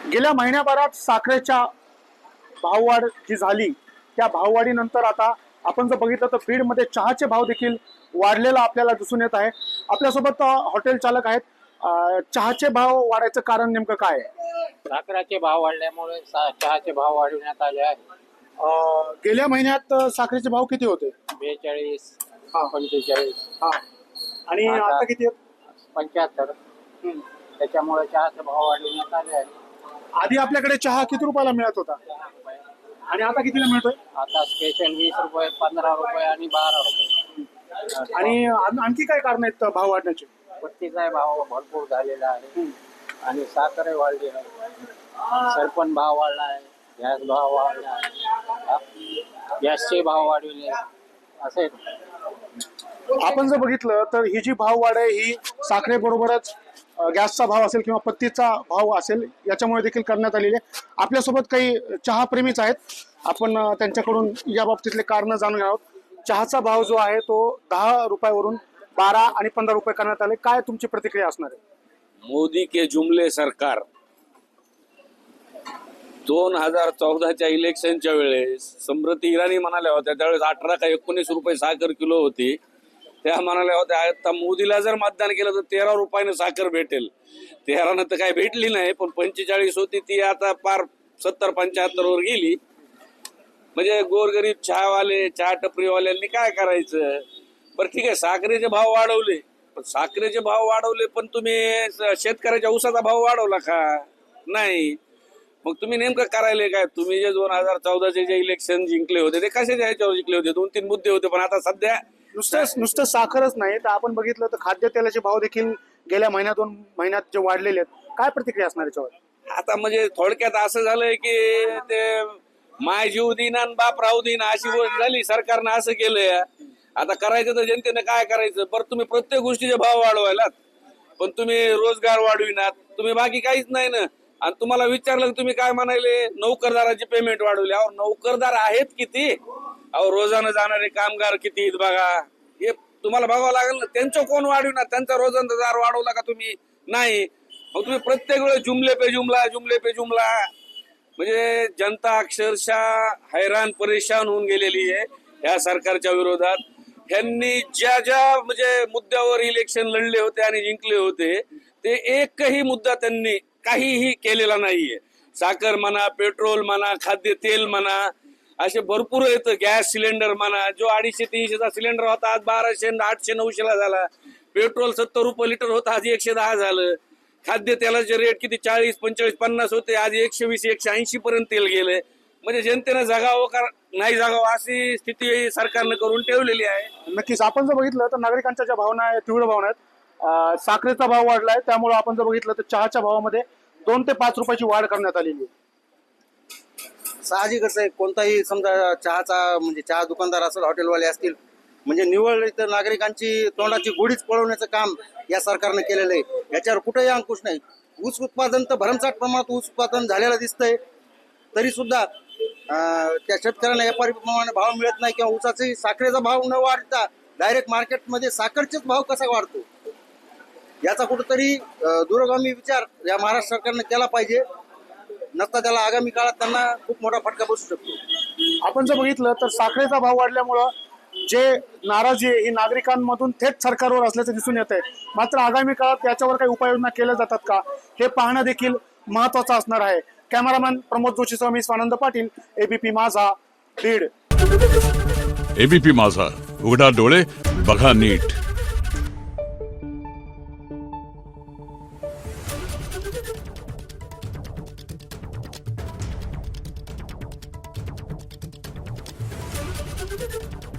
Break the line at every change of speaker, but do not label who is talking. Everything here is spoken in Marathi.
गेल्या महिन्याभरात साखरेच्या भाववाढ जी झाली त्या भाववाढीनंतर आता आपण जर बघितलं तर बीडमध्ये चहाचे भाव देखील वाढलेला आपल्याला दिसून येत आहे. आपल्यासोबत हॉटेल चालक आहेत. चहाचे भाव वाढायचं कारण नेमकं काय आहे?
साखरेचे भाव वाढल्यामुळे चहाचे भाव वाढवण्यात आले आहेत.
गेल्या महिन्यात साखरेचे भाव किती होते?
42,
हा.
45,
हा. आणि आता किती आहेत?
75. त्याच्यामुळे चहाचे भाव वाढवण्यात आले आहेत.
आधी आपल्याकडे चहा किती रुपयाला मिळत होता आणि आता कितीला मिळतोय?
आता स्पेशल 20 रुपये, 15 रुपये आणि 12 रुपये.
आणि आणखी काय कारण आहेत भाव वाढण्याचे?
पत्तीचा भाव भरपूर झालेला आहे आणि साखरही वाढली आहे. सरपण भाव वाढला आहे, गॅस भाव वाढला आहे, गॅसचे भाव वाढविले असे.
आपण जर बघितलं तर ही जी भाव वाढ आहे ही साखरेबरोबरच गॅसचा भाव असेल किंवा पत्तीचा भाव असेल याच्यामुळे देखील करण्यात आलेली आहे. आपल्यासोबत काही चहा प्रेमीच आहेत. आपण त्यांच्याकडून या बाबतीतले कारण जाणून घेणार आहोत. चहाचा भाव जो आहे तो 10 रुपयावरून 12 आणि 15 रुपये करण्यात आले. काय तुमची प्रतिक्रिया असणार आहे?
मोदी के जुमले सरकार 2014च्या इलेक्शनच्या वेळेस स्मृती इराणी म्हणाल्या होत्या त्यावेळेस 18 का 19 रुपये साखर किलो होती. त्या म्हणाल्या होत्या आता मोदीला जर मतदान केलं तर 13 रुपयानं साखर भेटेल. 13 तर काही भेटली नाही, पण 45 होती ती आता पार 70-75 वर गेली. म्हणजे गोरगरीब चहावाले चहा टपरीवाल्यांनी काय करायचं? बरं ठीक आहे, साखरेचे भाव वाढवले, पण साखरेचे भाव वाढवले पण तुम्ही शेतकऱ्याच्या ऊसाचा भाव वाढवला का? नाही. मग तुम्ही नेमकं करायला काय? तुम्ही जे 2014चे जे इलेक्शन जिंकले होते ते कशाच्या ह्याच्यावर जिंकले होते? 2-3 मुद्दे होते, पण आता सध्या
नुसतं साखरच नाही तर आपण बघितलं तर खाद्यतेलाचे भाव देखील गेल्या महिन्यात 2 महिन्यात जे वाढलेले आहेत. काय प्रतिक्रिया असणार याच्यावर?
आता म्हणजे थोडक्यात असं झालंय की ते माय जीव दिन आणि बाप राहू दिन अशी गोष्ट झाली. सरकारनं असं केलंय. आता करायचं तर जनतेनं काय करायचं? बरं तुम्ही प्रत्येक गोष्टीचे भाव वाढवायलात, पण तुम्ही रोजगार वाढविनात, तुम्ही बाकी काहीच नाही ना. आणि तुम्हाला विचारलं तुम्ही काय म्हणाले? नोकरदाराची पेमेंट वाढवली. अहो नोकरदार आहेत किती? अहो रोजानं जाणारे कामगार किती आहेत बघा. हे तुम्हाला बघावं लागेल ना. त्यांचं कोण वाढविणार? त्यांचा रोजंदार वाढवला का तुम्ही? नाही. मग तुम्ही प्रत्येक वेळेस जुमले पे जुमला म्हणजे जनता अक्षरशः हैराण परेशान होऊन गेलेली आहे या सरकारच्या विरोधात. ह्यांनी ज्या म्हणजे मुद्द्यावर इलेक्शन लढले होते आणि जिंकले होते ते एकही मुद्दा त्यांनी काहीही केलेला नाहीये. साखर म्हणा, पेट्रोल म्हणा, खाद्य तेल म्हणा, असे भरपूर येतं. गॅस सिलेंडर म्हणा, जो 250-300चा सिलेंडर होता आज 1200, 800, 900ला झाला. पेट्रोल 70 रुपये लिटर होता आज 110 झालं. खाद्य तेलाचे रेट किती 40, 45, 50 होते आज 120, 180 पर्यंत तेल गेले. म्हणजे जनतेनं जगावं का नाही जगावं अशी स्थिती सरकारनं करून ठेवलेली आहे.
नक्कीच आपण जर बघितलं तर नागरिकांच्या ज्या भावना आहेत तीव्र भावना आहेत. साखरेचा भाव वाढलाय त्यामुळे आपण जर बघितलं तर चहाच्या भावामध्ये 2 ते 5 रुपयाची वाढ करण्यात आलेली आहे.
साहजिकच आहे. कोणताही समजा चहाचा म्हणजे चहा दुकानदार असेल, हॉटेलवाले असतील, म्हणजे निवड इतर नागरिकांची तोंडाची गोडीच पळवण्याचं काम या सरकारनं केलेलं आहे. याच्यावर कुठेही अंकुश नाही. ऊस उत्पादन तर भरमसाठ प्रमाणात ऊस उत्पादन झालेलं दिसतंय, तरी सुद्धा त्या शेतकऱ्यांना व्यापारी प्रमाणे भाव मिळत नाही किंवा ऊसाचा साखरेचा भाव न वाढता डायरेक्ट मार्केटमध्ये साखरचेच भाव कसा वाढतो याचा कुठंतरी दूरगामी विचार या महाराष्ट्र सरकारनं केला पाहिजे. नसता त्याला आगामी काळात त्यांना खूप मोठा फटका बसू शकतो.
आपण जर बघितलं तर साखरेचा भाव वाढल्यामुळं जे नाराजी आहे ही नागरिकांमधून थेट सरकारवर असल्याचं दिसून येत आहे. मात्र आगामी काळात याच्यावर काही उपाययोजना केल्या जातात का हे पाहणं देखील महत्वाचं असणार आहे. कॅमेरामॅन प्रमोद जोशीसह मी स्वानंद पाटील, एबीपी माझा, बीड.
एबीपी माझा, उघडा डोळे बघा नीट.
Thank you.